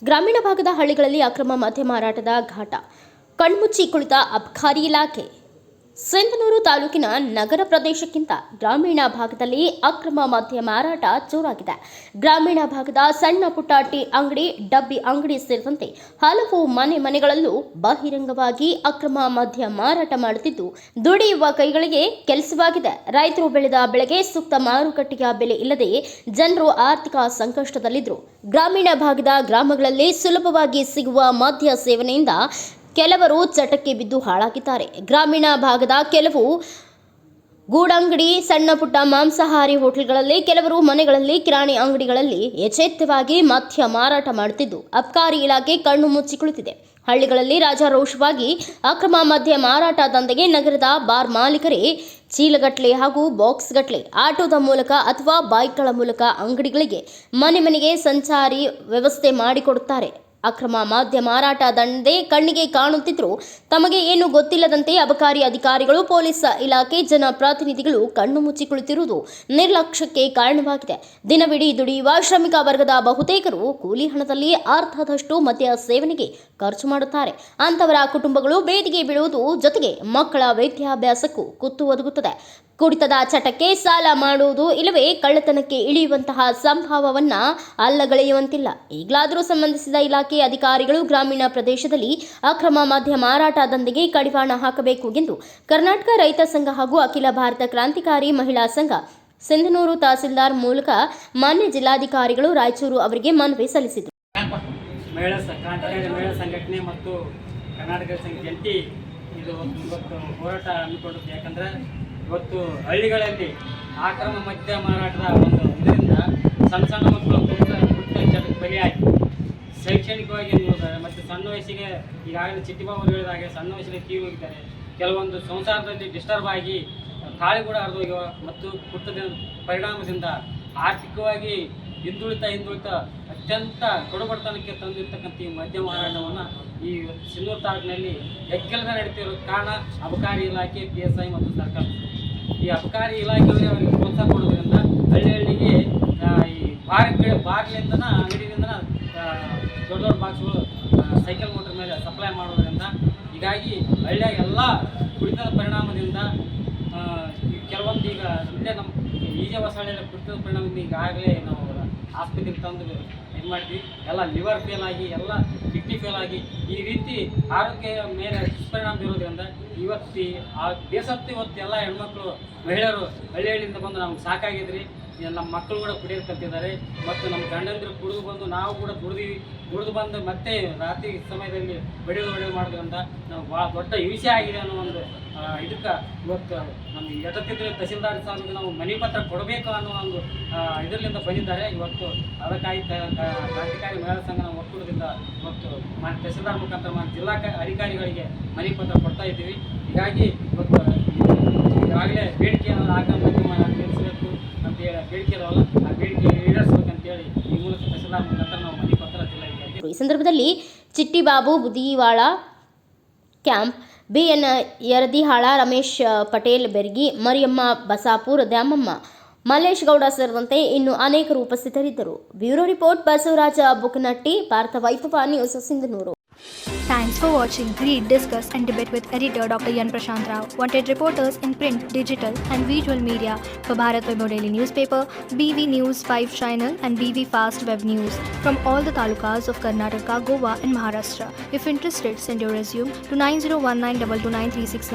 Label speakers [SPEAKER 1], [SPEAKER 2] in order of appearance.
[SPEAKER 1] ಗ್ರಾಮೀಣ ಭಾಗದ ಹಳ್ಳಿಗಳಲ್ಲಿ ಅಕ್ರಮ ಮದ್ಯ ಮಾರಾಟದ ಘಾಟ ಕಣ್ಮುಚ್ಚಿ ಕುಳಿತ ಅಬಕಾರಿ ಇಲಾಖೆ. ಸಿಂಧನೂರು ತಾಲೂಕಿನ ನಗರ ಪ್ರದೇಶಕ್ಕಿಂತ ಗ್ರಾಮೀಣ ಭಾಗದಲ್ಲಿ ಅಕ್ರಮ ಮದ್ಯ ಮಾರಾಟ ಜೋರಾಗಿದೆ. ಗ್ರಾಮೀಣ ಭಾಗದ ಸಣ್ಣ ಪುಟ್ಟ ಟೀ ಅಂಗಡಿ, ಡಬ್ಬಿ ಅಂಗಡಿ ಸೇರಿದಂತೆ ಹಲವು ಮನೆಗಳಲ್ಲೂ ಬಹಿರಂಗವಾಗಿ ಅಕ್ರಮ ಮದ್ಯ ಮಾರಾಟ ಮಾಡುತ್ತಿದ್ದು, ದುಡಿಯುವ ಕೈಗಳಿಗೆ ಕೆಲಸವಾಗಿದೆ. ರೈತರು ಬೆಳೆದ ಬೆಳೆಗೆ ಸೂಕ್ತ ಮಾರುಕಟ್ಟೆಯ ಬೆಲೆ ಇಲ್ಲದೆ ಜನರು ಆರ್ಥಿಕ ಸಂಕಷ್ಟದಲ್ಲಿದ್ದರು. ಗ್ರಾಮೀಣ ಭಾಗದ ಗ್ರಾಮಗಳಲ್ಲಿ ಸುಲಭವಾಗಿ ಸಿಗುವ ಮದ್ಯ ಸೇವನೆಯಿಂದ ಕೆಲವರು ಚಟಕ್ಕೆ ಬಿದ್ದು ಹಾಳಾಗಿದ್ದಾರೆ. ಗ್ರಾಮೀಣ ಭಾಗದ ಕೆಲವು ಗೂಡಂಗಡಿ, ಸಣ್ಣ ಪುಟ್ಟ ಮಾಂಸಾಹಾರಿ ಹೋಟೆಲ್ಗಳಲ್ಲಿ, ಕೆಲವರು ಮನೆಗಳಲ್ಲಿ, ಕಿರಾಣಿ ಅಂಗಡಿಗಳಲ್ಲಿ ಯಥೇಚ್ಛವಾಗಿ ಮದ್ಯ ಮಾರಾಟ ಮಾಡುತ್ತಿದ್ದು, ಅಬಕಾರಿ ಇಲಾಖೆ ಕಣ್ಣು ಮುಚ್ಚಿ ಕುಳಿತಿದೆ. ಹಳ್ಳಿಗಳಲ್ಲಿ ರಾಜಾರೋಷವಾಗಿ ಅಕ್ರಮ ಮದ್ಯ ಮಾರಾಟ ದಂಧೆಗೆ ನಗರದ ಬಾರ್ ಮಾಲೀಕರೇ ಚೀಲಗಟ್ಟಲೆ ಹಾಗೂ ಬಾಕ್ಸ್ಗಟ್ಟಲೆ ಆಟೋದ ಮೂಲಕ ಅಥವಾ ಬೈಕ್ಗಳ ಮೂಲಕ ಅಂಗಡಿಗಳಿಗೆ ಮನೆಗೆ ಸಂಚಾರಿ ವ್ಯವಸ್ಥೆ ಮಾಡಿಕೊಡುತ್ತಾರೆ. ಅಕ್ರಮ ಮದ್ಯ ಮಾರಾಟ ದಂಧೆ ಕಣ್ಣಿಗೆ ಕಾಣುತ್ತಿದ್ದರೂ ತಮಗೆ ಏನು ಗೊತ್ತಿಲ್ಲದಂತೆ ಅಬಕಾರಿ ಅಧಿಕಾರಿಗಳು, ಪೊಲೀಸ್ ಇಲಾಖೆ, ಜನಪ್ರತಿನಿಧಿಗಳು ಕಣ್ಣು ಮುಚ್ಚಿ ಕುಳಿತಿರುವುದು ನಿರ್ಲಕ್ಷ್ಯಕ್ಕೆ ಕಾರಣವಾಗಿದೆ. ದಿನವಿಡೀ ದುಡಿಯುವ ಶ್ರಮಿಕ ವರ್ಗದ ಬಹುತೇಕರು ಕೂಲಿ ಹಣದಲ್ಲಿ ಅರ್ಧದಷ್ಟು ಮದ್ಯ ಸೇವನೆಗೆ ಖರ್ಚು ಮಾಡುತ್ತಾರೆ. ಅಂತವರ ಕುಟುಂಬಗಳು ಬೇದಿಗೆ ಬೀಳುವುದು ಜೊತೆಗೆ ಮಕ್ಕಳ ವಿದ್ಯಾಭ್ಯಾಸಕ್ಕೂ ಕುತ್ತು ಒದಗುತ್ತದೆ. ಕುಡಿತದ ಚಟಕ್ಕೆ ಸಾಲ ಮಾಡುವುದು ಇಲ್ಲವೇ ಕಳ್ಳತನಕ್ಕೆ ಇಳಿಯುವಂತಹ ಸಂಭವವನ್ನ ಅಲ್ಲಗಳೆಯುವಂತಿಲ್ಲ. ಈಗಲಾದರೂ ಸಂಬಂಧಿಸಿದ ಇಲಾಖೆ ಅಧಿಕಾರಿಗಳು ಗ್ರಾಮೀಣ ಪ್ರದೇಶದಲ್ಲಿ ಅಕ್ರಮ ಮದ್ಯ ಮಾರಾಟ ದಂಧೆಗೆ ಕಡಿವಾಣ ಹಾಕಬೇಕು ಎಂದು ಕರ್ನಾಟಕ ರೈತ ಸಂಘ ಹಾಗೂ ಅಖಿಲ ಭಾರತ ಕ್ರಾಂತಿಕಾರಿ ಮಹಿಳಾ ಸಂಘ ಸಿಂಧನೂರು ತಹಸೀಲ್ದಾರ್ ಮೂಲಕ ಮಾನ್ಯ ಜಿಲ್ಲಾಧಿಕಾರಿಗಳು ರಾಯಚೂರು ಅವರಿಗೆ ಮನವಿ ಸಲ್ಲಿಸಿದರು.
[SPEAKER 2] ಮಹಿಳಾ ಸಂಘಟನೆ ಮತ್ತು ಕರ್ನಾಟಕ ಸಂಘ ಜಂಟಿ ಇದು ಇವತ್ತು ಹೋರಾಟ ಹಮ್ಮಿಕೊಂಡಿದ್ದು. ಯಾಕಂದರೆ ಇವತ್ತು ಹಳ್ಳಿಗಳಲ್ಲಿ ಅಕ್ರಮ ಮದ್ಯ ಮಾರಾಟದ ಒಂದು ಇದರಿಂದ ಸಣ್ಣ ಮಕ್ಕಳು ಪುಟ್ಟ ಚಟಕ್ಕೆ ಬಲಿಯಾಗಿ ಶೈಕ್ಷಣಿಕವಾಗಿ ನೋಡ್ತಾರೆ. ಮತ್ತು ಸಣ್ಣ ವಯಸ್ಸಿಗೆ ಈಗಾಗಲೇ ಚಿಟ್ಟಿಬಾಬು ಹೇಳಿದಾಗೆ ಸಣ್ಣ ವಯಸ್ಸಿಗೆ ತೀರಿ ಹೋಗಿದ್ದಾರೆ. ಕೆಲವೊಂದು ಸಂಸಾರದಲ್ಲಿ ಡಿಸ್ಟರ್ಬ್ ಆಗಿ ತಾಳಿ ಕೂಡ ಹರಿದೋಗ್ಯವ. ಮತ್ತು ಕುಟ್ಟದ ಪರಿಣಾಮದಿಂದ ಆರ್ಥಿಕವಾಗಿ ಹಿಂದುಳಿತ ಅತ್ಯಂತ ಕಡುಬಡತನಕ್ಕೆ ತಂದಿರ್ತಕ್ಕಂಥ ಈ ಮದ್ಯ ಮಾರಾಟವನ್ನು ಈ ಸಿಂಧನೂರು ತಾಲೂಕಿನಲ್ಲಿ ಎಕ್ಕೆಲದ ನಡೀತಿರೋ ಕಾರಣ ಅಬಕಾರಿ ಇಲಾಖೆ, PSI ಮತ್ತು ಸರ್ಕಾರ. ಈ ಅಬಕಾರಿ ಇಲಾಖೆಯವರೇ ಅವರಿಗೆ ಪ್ರೋತ್ಸಾಹ ಕೊಡೋದ್ರಿಂದ ಹಳ್ಳಿಗೆ ಈ ಬಾರ್ಲಿಂದ ಅಂಗಡಿಯಿಂದ ದೊಡ್ಡ ಬಾಕ್ಸ್ಗಳು ಸೈಕಲ್ ಮೋಟರ್ ಮೇಲೆ ಸಪ್ಲೈ ಮಾಡೋದ್ರಿಂದ ಹೀಗಾಗಿ ಹಳ್ಳಿಯಾಗ ಎಲ್ಲ ಕುಡಿತದ ಪರಿಣಾಮದಿಂದ ಕೆಲವೊಂದು ಈಗ ಇಲ್ಲೇ ನಮ್ಮ ಈಜೆ ಹೊಸಳ್ಳಿಯಲ್ಲಿ ಕುಡಿತದ ಪರಿಣಾಮದಿಂದ ಈಗಾಗಲೇ ನಾವು ಆಸ್ಪತ್ರೆಗೆ ತಂದು ಇದು ಮಾಡ್ತೀವಿ. ಎಲ್ಲ ಲಿವರ್ ಫೇಲ್ ಆಗಿ, ಎಲ್ಲ ಕಿಡ್ನಿ ಫೇಲ್ ಆಗಿ ಈ ರೀತಿ ಆರೋಗ್ಯ ಮೇಲೆ ದುಷ್ಪರಿಣಾಮ ಬೀರೋದ್ರಿಂದ ಇವತ್ತು ಆ ದೇಶತ್ತು ಇವತ್ತು ಎಲ್ಲ ಹೆಣ್ಮಕ್ಳು, ಮಹಿಳೆಯರು ಹಳ್ಳಿಯಿಂದ ಬಂದು ನಮ್ಗೆ ಸಾಕಾಗಿದ್ರಿ. ನಮ್ಮ ಮಕ್ಕಳು ಕೂಡ ಕುಡಿಯೋದು ಕಲ್ತಿದ್ದಾರೆ. ಮತ್ತು ನಮ್ಮ ಗಂಡಂದಿರು ಕುಡಿದು ಬಂದು ನಾವು ಕೂಡ ಕುಡಿದು ಬಂದು ಮತ್ತೆ ರಾತ್ರಿ ಸಮಯದಲ್ಲಿ ಬಡಿಯೋದು ಮಾಡೋದ್ರಿಂದ ನಾವು ಭಾಳ ದೊಡ್ಡ ಹಿಂಸೆ ಆಗಿದೆ ಅನ್ನೋ ಒಂದು ಇದಕ್ಕೆ ಇವತ್ತು ನಮಗೆ ಎಟತ್ತಿದ್ರೆ ತಹಸೀಲ್ದಾರ್ ಸಾಹೇಬ್ಗೆ ನಾವು ಮನೆ ಪತ್ರ ಕೊಡಬೇಕು ಅನ್ನೋ ಒಂದು ಇದರಿಂದ ಬಂದಿದ್ದಾರೆ. ಇವತ್ತು ಅದಕ್ಕಾಗಿ ಕ್ರಾಂತಿಕಾರಿ ಮಹಿಳಾ ಸಂಘನ ಒಕ್ಕೂಟದಿಂದ ಇವತ್ತು ತಹಸೀಲ್ದಾರ್ ಮುಖಾಂತರ ಜಿಲ್ಲಾ ಅಧಿಕಾರಿಗಳಿಗೆ ಮನೆ ಪತ್ರ ಕೊಡ್ತಾ ಇದ್ದೀವಿ. ಹೀಗಾಗಿ ಇವತ್ತು ಈಗಾಗಲೇ ಬೇಡಿಕೆಯನ್ನು ನಿಲ್ಲಿಸಬೇಕು ಅಂತ ಹೇಳಿ ಬೇಡಿಕೆ ಇರೋಲ್ಲ, ಆ ಬೇಡಿಕೆ ಈಡೇರಿಸಬೇಕಂತೇಳಿ ಈ ಮೂಲಕ ತಹಸೀಲ್ದಾರ್ ಮುಖಾಂತರ ನಾವು ಮನೆ ಪತ್ರ ಜಿಲ್ಲಾಧಿಕಾರಿ.
[SPEAKER 1] ಈ ಸಂದರ್ಭದಲ್ಲಿ ಚಿಟ್ಟಿಬಾಬು ಬುದಿವಾಳ ಕ್ಯಾಂಪ್, BN ಯರದಿಹಾಳ, ರಮೇಶ್ ಪಟೇಲ್ ಬೆರ್ಗಿ, ಮರಿಯಮ್ಮ ಬಸಾಪುರ್, ದ್ಯಾಮಮ್ಮ, ಮಲ್ಲೇಶ್ ಗೌಡ ಸೇರಿದಂತೆ ಇನ್ನು ಅನೇಕರು ಉಪಸ್ಥಿತರಿದ್ದರು. ಬ್ಯೂರೋ ರಿಪೋರ್ಟ್, ಬಸವರಾಜ ಬುಕ್ನಟ್ಟಿ, ಭಾರತ ವೈಭವ news, Sindhanur.
[SPEAKER 3] Thanks for watching. Read, discuss and debate with editor Dr. Yan Prashant Rao. Wanted reporters in print, digital and visual media for Bharat Vaibhav Daily Newspaper, BV News 5 Channel and BV Fast Web News from all the talukas of Karnataka, Goa and Maharashtra. If interested, send your resume to 9019229369.